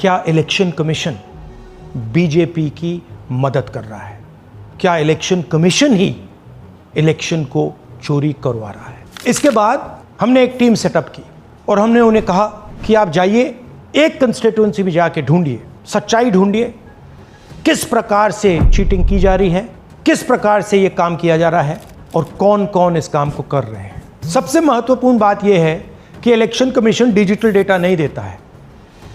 क्या election commission BJP की मदद कर रहा है? क्या इलेक्शन कमीशन ही इलेक्शन को चोरी करवा रहा है? इसके बाद हमने एक टीम सेटअप की और हमने उन्हें कहा कि आप जाइए, एक कंस्टिट्यूएंसी में जाके ढूंढिए, सच्चाई ढूंढिए, किस प्रकार से चीटिंग की जा रही है, किस प्रकार से यह काम किया जा रहा है और कौन कौन इस काम को कर रहे हैं। सबसे महत्वपूर्ण बात यह है कि इलेक्शन कमीशन डिजिटल डेटा नहीं देता है,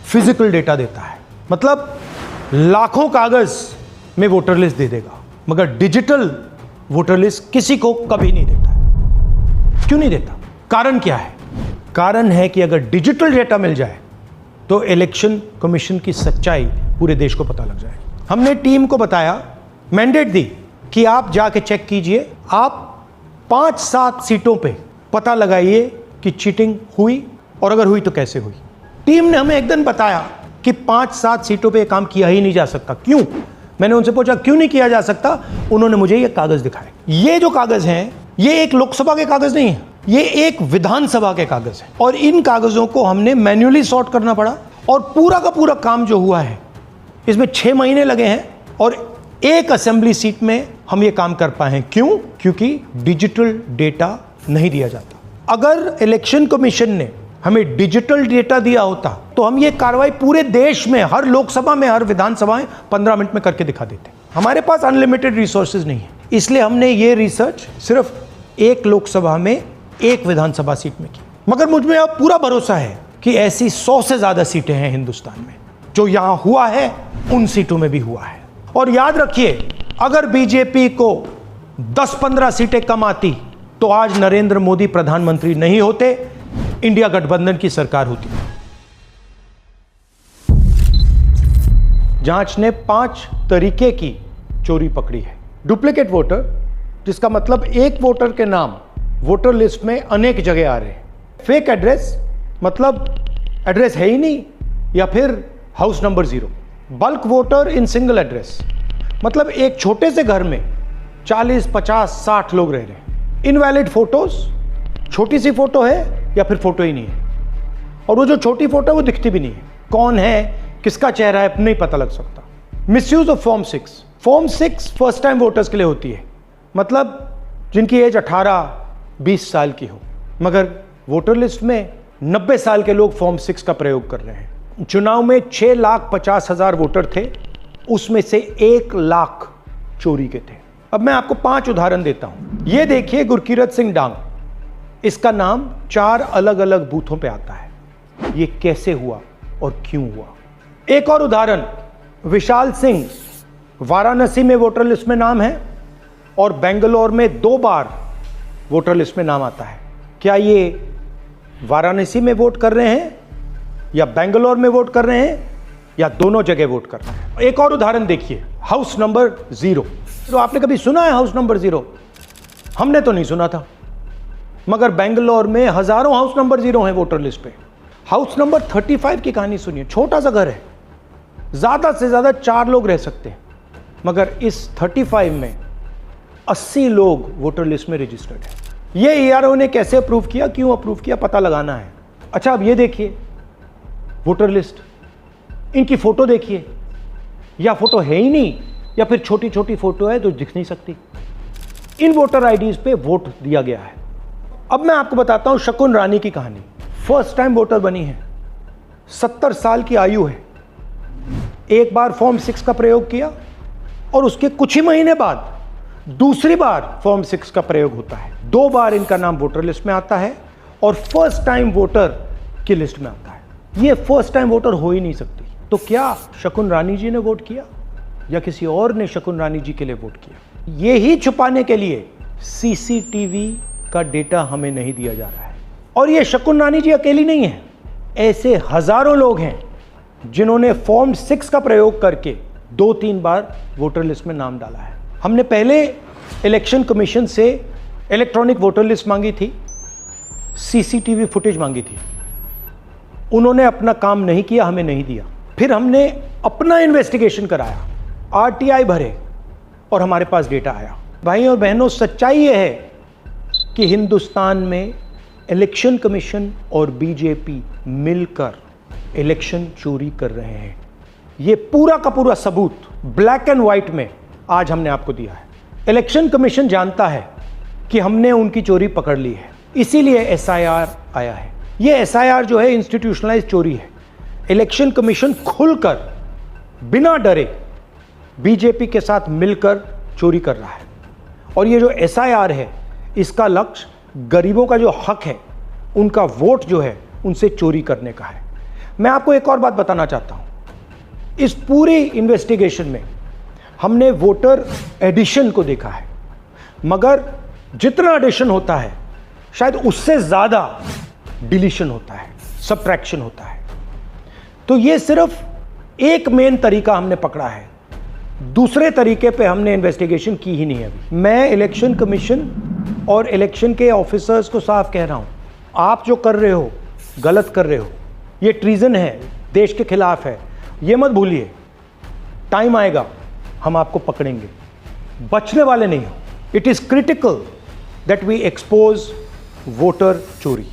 फिजिकल डेटा देता है। मतलब लाखों कागज में वोटर लिस्ट दे देगा, मगर डिजिटल वोटर लिस्ट किसी को कभी नहीं देता है। क्यों नहीं देता? कारण क्या है? कारण है कि अगर डिजिटल डेटा मिल जाए तो इलेक्शन कमीशन की सच्चाई पूरे देश को पता लग जाए। हमने टीम को बताया, मैंडेट दी कि आप जाके चेक कीजिए, आप 5-7 सीटों पे पता लगाइए कि चीटिंग हुई और अगर हुई तो कैसे हुई। टीम ने हमें एक दिन बताया कि 5-7 सीटों पे काम किया ही नहीं जा सकता। क्यों? मैंने उनसे पूछा क्यों नहीं किया जा सकता? उन्होंने मुझे ये कागज दिखाए। ये जो कागज हैं, ये एक लोकसभा के कागज नहीं है, ये एक विधानसभा के कागज है और इन कागजों को हमने मैन्युअली सॉर्ट करना पड़ा और पूरा का पूरा काम जो हुआ है इसमें 6 महीने लगे हैं और एक असेंबली सीट में हम ये काम कर पाए हैं। क्यों? क्योंकि डिजिटल डेटा नहीं दिया जाता। अगर इलेक्शन कमीशन ने हमें डिजिटल डेटा दिया होता तो हम ये कार्रवाई पूरे देश में, हर लोकसभा में, हर विधानसभा में 15 मिनट में करके दिखा देते। हमारे पास अनलिमिटेड रिसोर्सेज नहीं है, इसलिए हमने ये रिसर्च सिर्फ एक लोकसभा में, एक विधानसभा सीट में की। मगर मुझ में अब पूरा भरोसा है कि ऐसी 100 से ज्यादा सीटें हैं हिंदुस्तान में। जो यहां हुआ है उन सीटों में भी हुआ है। और याद रखिए, अगर बीजेपी को 10-15 सीटें कम आती तो आज नरेंद्र मोदी प्रधानमंत्री नहीं होते, इंडिया गठबंधन की सरकार होती। जांच ने 5 तरीके की चोरी पकड़ी है। डुप्लीकेट वोटर, जिसका मतलब एक वोटर के नाम वोटर लिस्ट में अनेक जगह आ रहे हैं। फेक एड्रेस, मतलब एड्रेस है ही नहीं या फिर house number 0। Bulk voter in single address, मतलब एक छोटे से घर में 40, 50, 60 लोग रह रहे हैं। इनवैलिड फोटोज, छोटी सी फोटो है या फिर फोटो ही नहीं है, और वो जो छोटी फोटो है वो दिखती भी नहीं है। कौन है, किसका चेहरा है, नहीं पता लग सकता। Misuse of form 6। Form 6 first time voters के लिए होती है, मतलब जिनकी एज 18-20 साल की हो, मगर वोटर लिस्ट में 90 साल के लोग फॉर्म 6 का प्रयोग कर रहे हैं। चुनाव में 6,50,000 वोटर थे, उसमें से 1 लाख चोरी के थे। अब मैं आपको 5 उदाहरण देता हूं। ये देखिए, गुरकीरत सिंह डांग, इसका नाम 4 अलग अलग बूथों पे आता है। ये कैसे हुआ और क्यों हुआ? एक और उदाहरण, विशाल सिंह, वाराणसी में वोटर लिस्ट में नाम है और बेंगलोर में 2 बार वोटर लिस्ट में नाम आता है। क्या ये वाराणसी में वोट कर रहे हैं या बेंगलोर में वोट कर रहे हैं या दोनों जगह वोट कर रहे हैं? एक और उदाहरण देखिए, हाउस नंबर 0। तो आपने कभी सुना है हाउस नंबर 0? हमने तो नहीं सुना था, मगर बेंगलोर में हजारों हाउस नंबर 0 हैं वोटर लिस्ट पे। हाउस नंबर 35 की कहानी सुनिए। छोटा सा घर है, ज्यादा से ज्यादा 4 लोग रह सकते हैं, मगर इस 35 में 80 लोग वोटर लिस्ट में रजिस्टर्ड है। ये ईआरओ ने कैसे अप्रूव किया, क्यों अप्रूव किया, पता लगाना है। अच्छा, अब ये देखिए वोटर लिस्ट, इनकी फोटो देखिए, या फोटो है ही नहीं या फिर छोटी छोटी फोटो है जो दिख नहीं सकती। इन वोटर आईडीज पे वोट दिया गया है। अब मैं आपको बताता हूं शकुन रानी की कहानी। फर्स्ट टाइम वोटर बनी है, 70 साल की आयु है। एक बार फॉर्म 6 का प्रयोग किया और उसके कुछ ही महीने बाद दूसरी बार फॉर्म 6 का प्रयोग होता है। 2 बार इनका नाम वोटर लिस्ट में आता है और फर्स्ट टाइम वोटर की लिस्ट में आता है। ये फर्स्ट टाइम वोटर हो ही नहीं सकती। तो क्या शकुन रानी जी ने वोट किया या किसी और ने शकुन रानी जी के लिए वोट किया? ये ही छुपाने के लिए सीसीटीवी का डेटा हमें नहीं दिया जा रहा है। और ये शकुन रानी जी अकेली नहीं है, ऐसे हजारों लोग हैं जिन्होंने फॉर्म 6 का प्रयोग करके 2-3 बार वोटर लिस्ट में नाम डाला है। हमने पहले इलेक्शन कमीशन से इलेक्ट्रॉनिक वोटर लिस्ट मांगी थी, सीसीटीवी फुटेज मांगी थी। उन्होंने अपना काम नहीं किया, हमें नहीं दिया। फिर हमने अपना इन्वेस्टिगेशन कराया, आरटीआई भरे और हमारे पास डेटा आया। भाई और बहनों, सच्चाई यह है कि हिंदुस्तान में इलेक्शन कमीशन और बीजेपी मिलकर इलेक्शन चोरी कर रहे हैं। ये पूरा का पूरा सबूत ब्लैक एंड व्हाइट में आज हमने आपको दिया है। इलेक्शन कमीशन जानता है कि हमने उनकी चोरी पकड़ ली है, इसीलिए एसआईआर आया है। ये एसआईआर जो है इंस्टीट्यूशनलाइज चोरी है। इलेक्शन कमीशन खुलकर बिना डरे बीजेपी के साथ मिलकर चोरी कर रहा है। और ये जो एसआईआर है, इसका लक्ष्य गरीबों का जो हक है, उनका वोट जो है, उनसे चोरी करने का है। मैं आपको एक और बात बताना चाहता हूं। इस पूरी इन्वेस्टिगेशन में हमने वोटर एडिशन को देखा है, मगर जितना एडिशन होता है शायद उससे ज़्यादा डिलीशन होता है, सब्ट्रैक्शन होता है। तो ये सिर्फ एक मेन तरीका हमने पकड़ा है, दूसरे तरीके पे हमने इन्वेस्टिगेशन की ही नहीं है अभी। मैं इलेक्शन कमीशन और इलेक्शन के ऑफिसर्स को साफ कह रहा हूँ, आप जो कर रहे हो गलत कर रहे हो, ये ट्रीजन है, देश के खिलाफ है। ये मत भूलिए, टाइम आएगा हम आपको पकड़ेंगे, बचने वाले नहीं हो। It is critical that we expose voter चोरी।